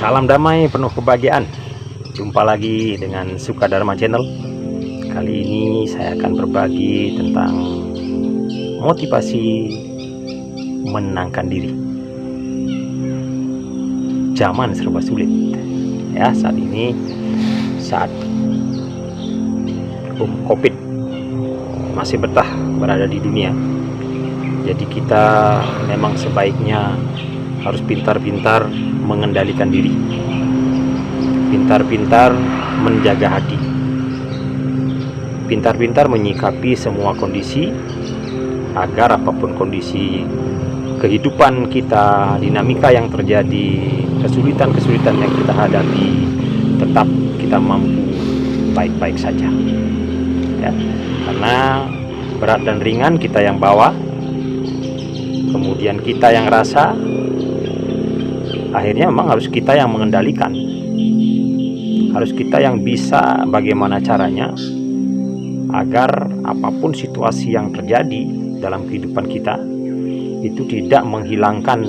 Salam damai penuh kebahagiaan. Jumpa lagi dengan Sukadharma Channel. Kali ini saya akan berbagi tentang motivasi menenangkan diri. Zaman serba sulit ya saat ini, saat COVID masih berada di dunia. Jadi kita memang sebaiknya harus pintar-pintar mengendalikan diri, pintar-pintar menjaga hati, pintar-pintar menyikapi semua kondisi, agar apapun kondisi kehidupan kita, dinamika yang terjadi, kesulitan-kesulitan yang kita hadapi, tetap kita mampu baik-baik saja ya. Karena berat dan ringan kita yang bawa, kemudian kita yang rasa, akhirnya memang harus kita yang mengendalikan, harus kita yang bisa bagaimana caranya agar apapun situasi yang terjadi dalam kehidupan kita itu tidak menghilangkan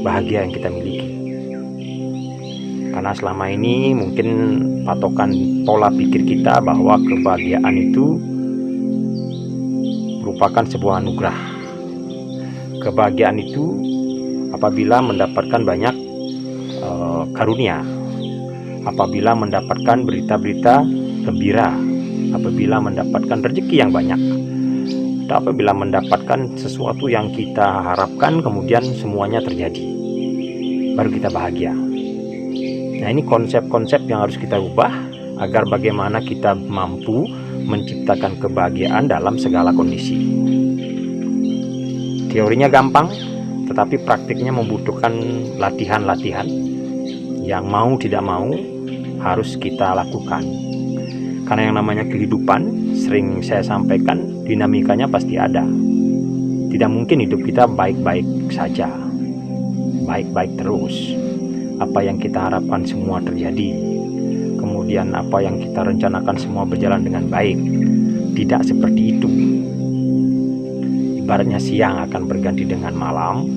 bahagia yang kita miliki. Karena selama ini mungkin patokan pola pikir kita bahwa kebahagiaan itu merupakan sebuah anugerah. Kebahagiaan itu apabila mendapatkan banyak karunia, apabila mendapatkan berita-berita gembira, apabila mendapatkan rezeki yang banyak, atau apabila mendapatkan sesuatu yang kita harapkan kemudian semuanya terjadi, baru kita bahagia. Nah, ini konsep-konsep yang harus kita ubah agar bagaimana kita mampu menciptakan kebahagiaan dalam segala kondisi. Teorinya gampang, tetapi praktiknya membutuhkan latihan-latihan yang mau tidak mau harus kita lakukan. Karena yang namanya kehidupan, sering saya sampaikan, dinamikanya pasti ada. Tidak mungkin hidup kita baik-baik saja, baik-baik terus. Apa yang kita harapkan semua terjadi, kemudian apa yang kita rencanakan semua berjalan dengan baik. Tidak seperti itu. Ibaratnya siang akan berganti dengan malam,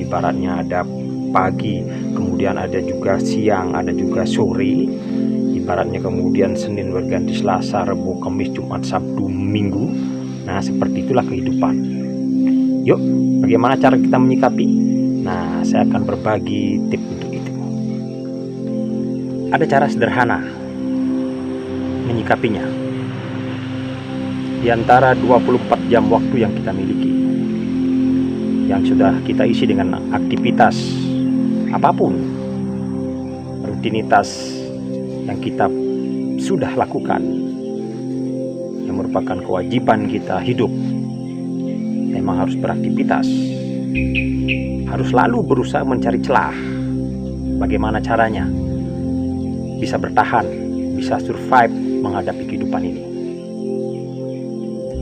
ibaratnya ada pagi, kemudian ada juga siang, ada juga sore, ibaratnya kemudian Senin berganti Selasa, Rabu, Kamis, Jumat, Sabtu, Minggu. Nah, seperti itulah kehidupan. Yuk, bagaimana cara kita menyikapi? Nah, saya akan berbagi tips untuk itu. Ada cara sederhana menyikapinya. Di antara 24 jam waktu yang kita miliki, yang sudah kita isi dengan aktivitas apapun, rutinitas yang kita sudah lakukan, yang merupakan kewajiban kita hidup, memang harus beraktivitas, harus selalu berusaha mencari celah. Bagaimana caranya bisa bertahan, bisa survive menghadapi kehidupan ini?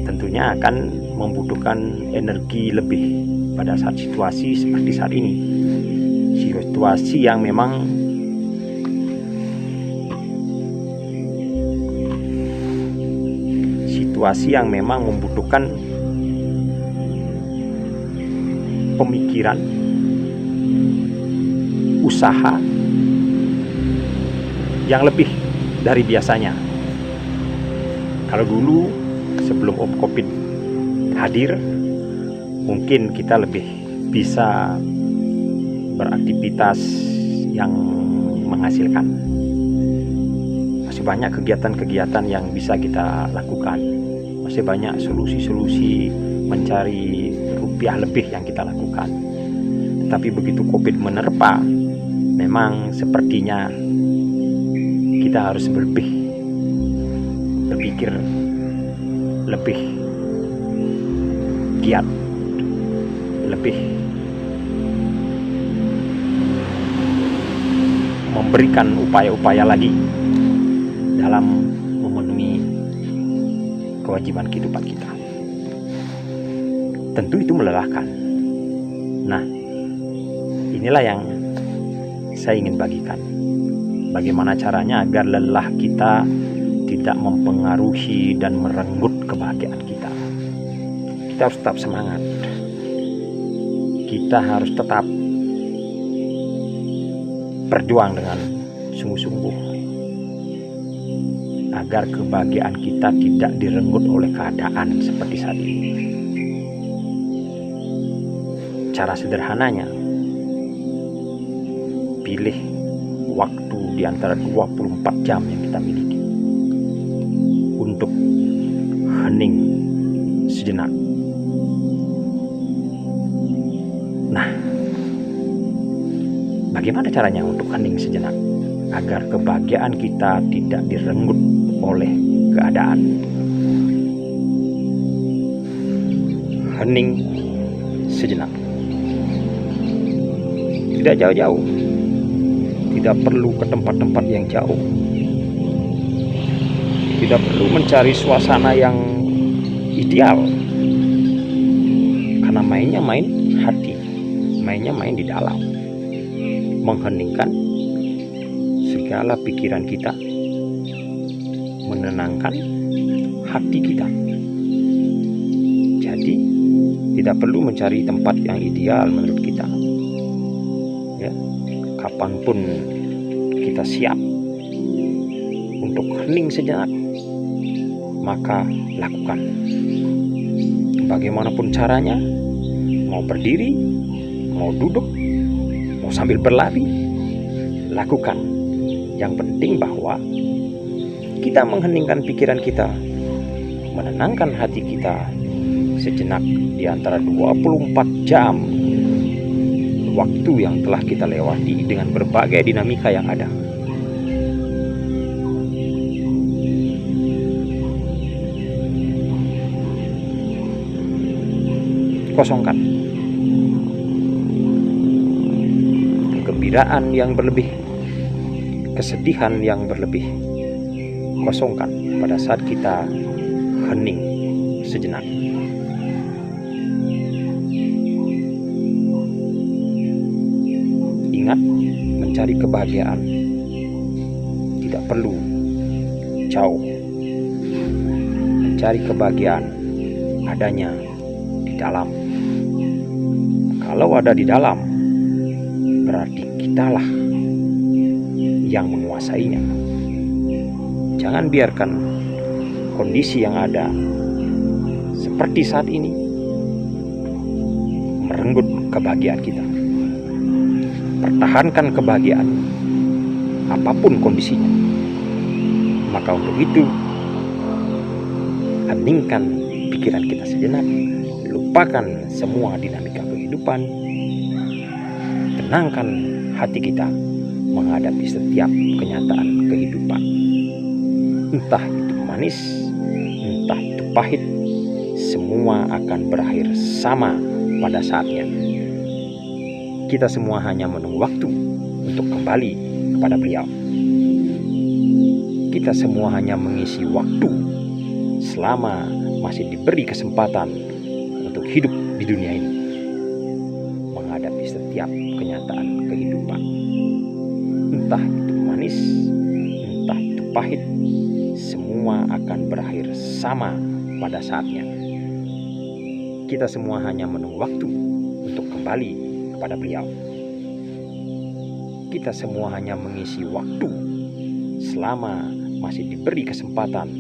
Tentunya akan membutuhkan energi lebih pada saat situasi seperti saat ini, situasi yang memang membutuhkan pemikiran, usaha yang lebih dari biasanya. Kalau dulu sebelum COVID hadir, mungkin kita lebih bisa beraktivitas yang menghasilkan. Masih banyak kegiatan-kegiatan yang bisa kita lakukan. Masih banyak solusi-solusi mencari rupiah lebih yang kita lakukan. Tetapi begitu COVID menerpa, memang sepertinya kita harus berpikir lebih giat, lebih memberikan upaya-upaya lagi dalam memenuhi kewajiban kehidupan kita. Tentu itu melelahkan. Nah, inilah yang saya ingin bagikan. Bagaimana caranya agar lelah kita tidak mempengaruhi dan merenggut kebahagiaan kita. Kita harus tetap semangat. Kita harus tetap berjuang dengan sungguh-sungguh agar kebahagiaan kita tidak direnggut oleh keadaan seperti saat ini. Cara sederhananya, pilih waktu di antara 24 jam yang kita miliki untuk hening sejenak. Nah, bagaimana caranya untuk hening sejenak agar kebahagiaan kita tidak direnggut oleh keadaan? Hening sejenak. Tidak jauh-jauh, tidak perlu ke tempat-tempat yang jauh, tidak perlu mencari suasana yang ideal, karena mainnya main hati, mainnya main di dalam, mengheningkan segala pikiran kita, menenangkan hati kita. Jadi tidak perlu mencari tempat yang ideal menurut kita. Ya, kapanpun kita siap untuk hening sejenak, maka lakukan. Bagaimanapun caranya, mau berdiri, mau duduk, mau sambil berlari, lakukan. Yang penting bahwa kita mengheningkan pikiran kita, menenangkan hati kita sejenak di antara 24 jam waktu yang telah kita lewati dengan berbagai dinamika yang ada. Kosongkan kegembiraan yang berlebih, kesedihan yang berlebih. Kosongkan pada saat kita hening sejenak. Ingat, mencari kebahagiaan tidak perlu jauh. Mencari kebahagiaan adanya di dalam. Kalau ada di dalam, berarti kitalah yang menguasainya. Jangan biarkan kondisi yang ada seperti saat ini merenggut kebahagiaan kita. Pertahankan kebahagiaan apapun kondisinya. Maka untuk itu, heningkan pikiran kita sejenak, lupakan semua dinamika kehidupan, tenangkan hati kita menghadapi setiap kenyataan kehidupan. Entah itu manis, entah itu pahit, semua akan berakhir sama pada saatnya. Kita semua hanya menunggu waktu untuk kembali kepada Beliau. Kita semua hanya mengisi waktu selama masih diberi kesempatan untuk hidup di dunia ini, menghadapi setiap kenyataan kehidupan. Entah itu manis, entah itu pahit, semua akan berakhir sama pada saatnya. Kita semua hanya menunggu waktu untuk kembali kepada Beliau. Kita semua hanya mengisi waktu selama masih diberi kesempatan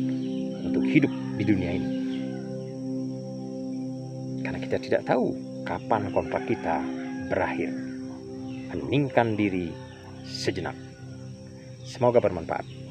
untuk hidup di dunia ini, karena kita tidak tahu kapan kontrak kita berakhir. Heningkan diri sejenak. Semoga bermanfaat.